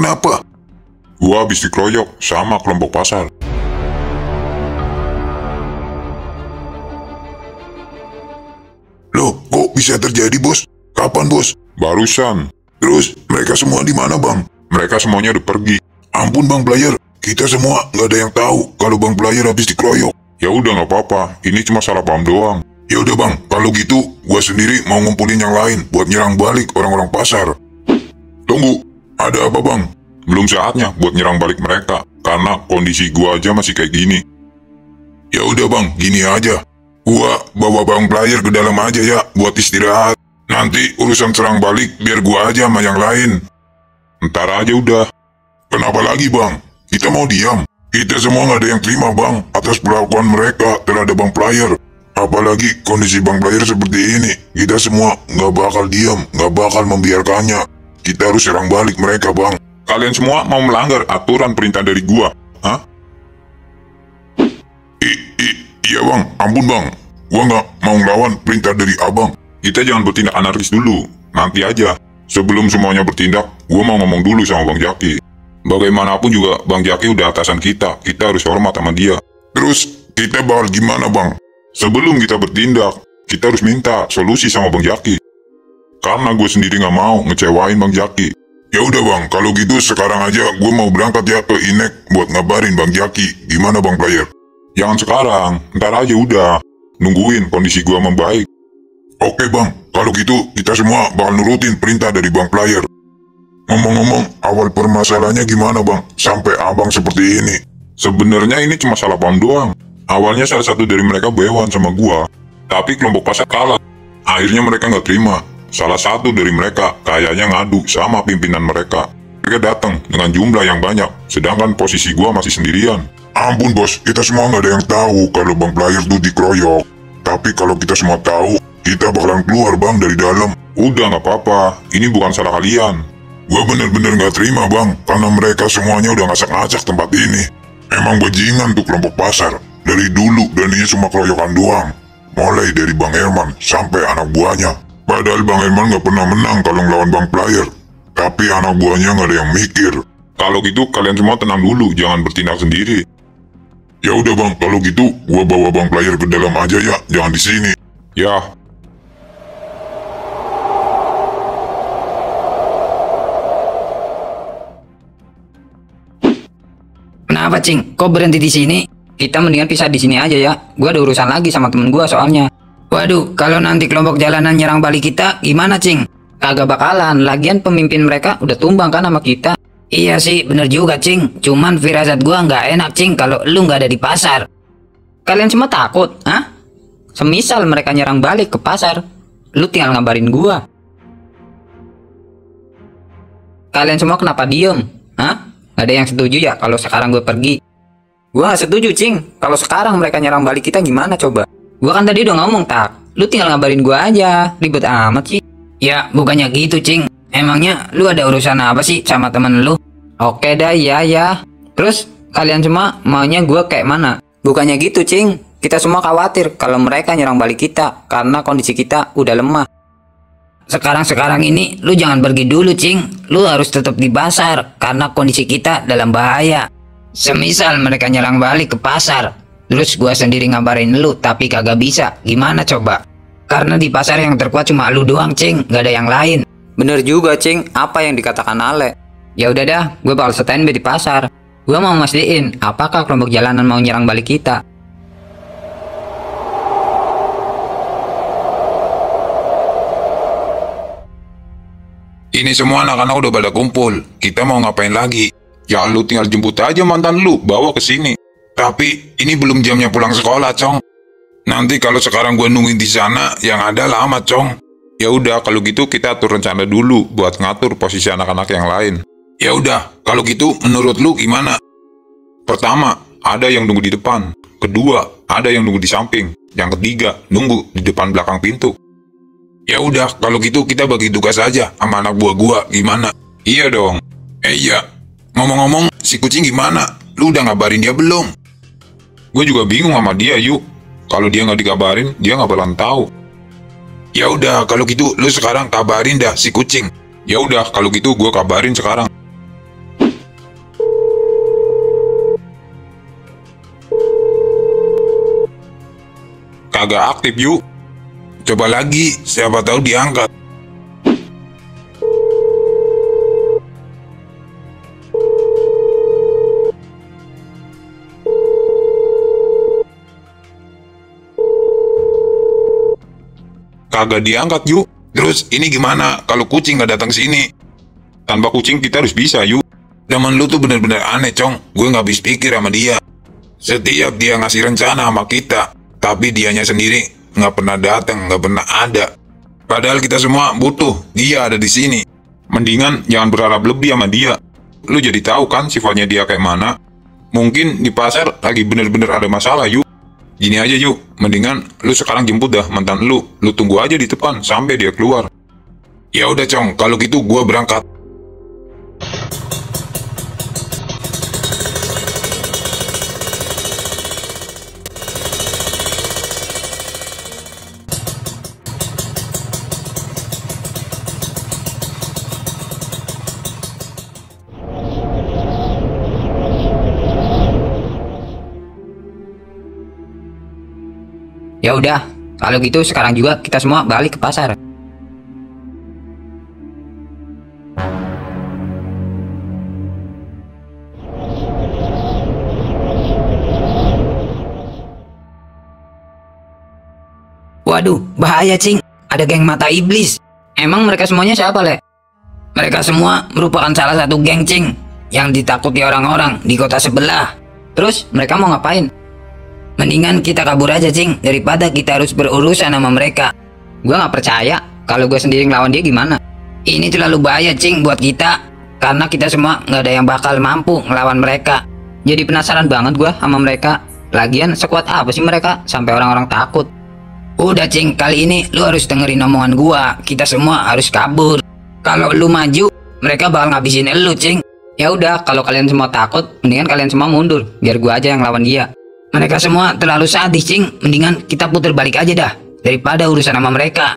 kenapa? Gua habis dikeroyok sama kelompok pasar. Loh, kok bisa terjadi, Bos? Kapan, Bos? Barusan. Terus, mereka semua di mana, Bang? Mereka semuanya udah pergi. Ampun, Bang Player. Kita semua nggak ada yang tahu kalau Bang Player habis dikeroyok. Ya udah nggak apa-apa, ini cuma salah paham doang. Ya udah, Bang. Kalau gitu, gua sendiri mau ngumpulin yang lain buat nyerang balik orang-orang pasar. Tunggu, Ada apa, Bang? belum saatnya buat nyerang balik mereka. Karena kondisi gua aja masih kayak gini. Ya udah, Bang. Gini aja. Gua bawa Bang Player ke dalam aja ya buat istirahat. Nanti urusan serang balik biar gua aja sama yang lain. Ntar aja udah. Kenapa lagi, Bang? Kita mau diam. Kita semua nggak ada yang terima, Bang, atas perlakuan mereka terhadap Bang Player. Apalagi kondisi Bang Player seperti ini. Kita semua nggak bakal diam, nggak bakal membiarkannya. Kita harus serang balik mereka, Bang. Kalian semua mau melanggar aturan perintah dari gua. Hah? Iya, Bang. Ampun, Bang. Gua nggak mau ngelawan perintah dari Abang. Kita jangan bertindak anarkis dulu. Nanti aja. Sebelum semuanya bertindak, gua mau ngomong dulu sama Bang Jaki. Bagaimanapun juga Bang Jaki udah atasan kita. Kita harus hormat sama dia. Terus, kita bakal gimana, Bang? Sebelum kita bertindak, kita harus minta solusi sama Bang Jaki. Karena gue sendiri nggak mau ngecewain Bang Jaki. Ya udah, Bang. Kalau gitu sekarang aja gue mau berangkat ya ke Inek buat ngabarin Bang Jaki. Gimana, Bang Player? Jangan sekarang, ntar aja udah. Nungguin kondisi gua membaik. Oke, Bang. Kalau gitu kita semua bakal nurutin perintah dari Bang Player. Ngomong-ngomong, awal permasalahannya gimana, Bang? Sampai Abang seperti ini. Sebenarnya ini cuma salah paham doang. Awalnya salah satu dari mereka bewan sama gua. Tapi kelompok pasar kalah. Akhirnya mereka nggak terima. Salah satu dari mereka kayaknya ngadu sama pimpinan mereka. Mereka datang dengan jumlah yang banyak. Sedangkan posisi gua masih sendirian. Ampun, Bos. Kita semua nggak ada yang tahu kalau Bang Player tuh dikeroyok. Tapi kalau kita semua tahu, kita bakalan keluar, Bang, dari dalam. Udah nggak apa-apa. Ini bukan salah kalian. Gua bener-bener nggak terima, Bang. Karena mereka semuanya udah ngacak-ngacak tempat ini. Emang bajingan tuh kelompok pasar. Dari dulu beraninya cuma keroyokan doang. Mulai dari Bang Herman sampai anak buahnya. Padahal Bang Herman nggak pernah menang kalau ngelawan Bang Player. Tapi anak buahnya nggak ada yang mikir. Kalau gitu kalian semua tenang dulu. Jangan bertindak sendiri. Ya udah, Bang, kalau gitu gua bawa Bang Player ke dalam aja ya, jangan di sini. Ya, Kenapa, Cing? Kok berhenti di sini? Kita mendingan pisah di sini aja ya. Gua ada urusan lagi sama temen gua soalnya. Waduh, kalau nanti kelompok jalanan nyerang balik kita, gimana, Cing? Kagak bakalan. Lagian pemimpin mereka udah tumbang kan sama kita. Iya sih, bener juga, Cing. Cuman firasat gua nggak enak, Cing, kalau lu nggak ada di pasar. Kalian semua takut, hah? Semisal mereka nyerang balik ke pasar, lu tinggal ngabarin gua. Kalian semua kenapa diem? Hah? Gak ada yang setuju ya kalau sekarang gue pergi? Gua gak setuju, Cing. Kalau sekarang mereka nyerang balik kita gimana coba? Gua kan tadi udah ngomong, Tak. Lu tinggal ngabarin gua aja. Ribet amat sih. Ya, bukannya gitu, Cing. Emangnya lu ada urusan apa sih sama temen lu? Oke dah, ya. Terus kalian semua maunya gua kayak mana? Bukannya gitu, Cing. Kita semua khawatir kalau mereka nyerang balik kita karena kondisi kita udah lemah. Sekarang ini lu jangan pergi dulu, Cing. Lu harus tetap di pasar karena kondisi kita dalam bahaya. Semisal mereka nyerang balik ke pasar, terus gua sendiri ngabarin lu tapi kagak bisa, gimana coba? Karena di pasar yang terkuat cuma lu doang, Cing, gak ada yang lain. Bener juga, Cing, apa yang dikatakan Ale. Ya udah dah, gue bakal standby di pasar. Gua mau mastiin apakah kelompok jalanan mau nyerang balik kita. Ini semua anak-anak udah pada kumpul. Kita mau ngapain lagi? ya lu tinggal jemput aja mantan lu, bawa ke sini. Tapi ini belum jamnya pulang sekolah, Cong. Nanti kalau sekarang gue nungguin di sana, yang ada lama, Cong. Ya udah, kalau gitu kita atur rencana dulu buat ngatur posisi anak-anak yang lain. Ya udah, kalau gitu menurut lu gimana? Pertama, ada yang nunggu di depan. Kedua, ada yang nunggu di samping. Yang ketiga, nunggu di depan belakang pintu. Ya udah, kalau gitu kita bagi tugas aja sama anak buah gua, gimana? Iya dong. Iya. Ngomong-ngomong, si kucing gimana? Lu udah ngabarin dia belum? Gue juga bingung sama dia, yuk. Kalau dia nggak dikabarin, dia nggak bakalan tahu. Ya udah, kalau gitu lu sekarang kabarin dah si kucing. Ya udah, kalau gitu gue kabarin sekarang. kagak aktif yuk. Coba lagi, siapa tahu diangkat. Kagak diangkat yuk. Terus ini gimana kalau kucing nggak datang sini? Tanpa kucing kita harus bisa yuk. Zaman lu tuh bener-bener aneh Cong. Gue nggak habis pikir sama dia. Setiap dia ngasih rencana sama kita, tapi dianya sendiri nggak pernah datang, nggak pernah ada. Padahal kita semua butuh dia ada di sini. Mendingan jangan berharap lebih sama dia. Lu jadi tahu kan sifatnya dia kayak mana. Mungkin di pasar lagi bener-bener ada masalah yuk. Gini aja yuk, mendingan lu sekarang jemput dah mantan lu tunggu aja di depan sampai dia keluar. Ya udah Cong, kalau gitu gua berangkat. Ya udah, kalau gitu sekarang juga kita semua balik ke pasar. Waduh, bahaya Cing. Ada geng mata iblis. Emang mereka semuanya siapa, Le? Mereka semua merupakan salah satu geng Cing yang ditakuti orang-orang di kota sebelah. Terus mereka mau ngapain? Mendingan kita kabur aja Cing, daripada kita harus berurusan sama mereka. Gue gak percaya kalau gue sendiri ngelawan dia gimana. Ini terlalu bahaya Cing buat kita, karena kita semua gak ada yang bakal mampu ngelawan mereka. Jadi penasaran banget gue sama mereka. Lagian sekuat apa sih mereka sampai orang-orang takut. Udah Cing, kali ini lu harus dengerin omongan gue. Kita semua harus kabur. Kalau lu maju, mereka bakal ngabisin lu Cing. Ya udah, kalau kalian semua takut, mendingan kalian semua mundur, biar gue aja yang lawan dia. Mereka semua terlalu sadis Cing, mendingan kita putar balik aja dah, daripada urusan sama mereka.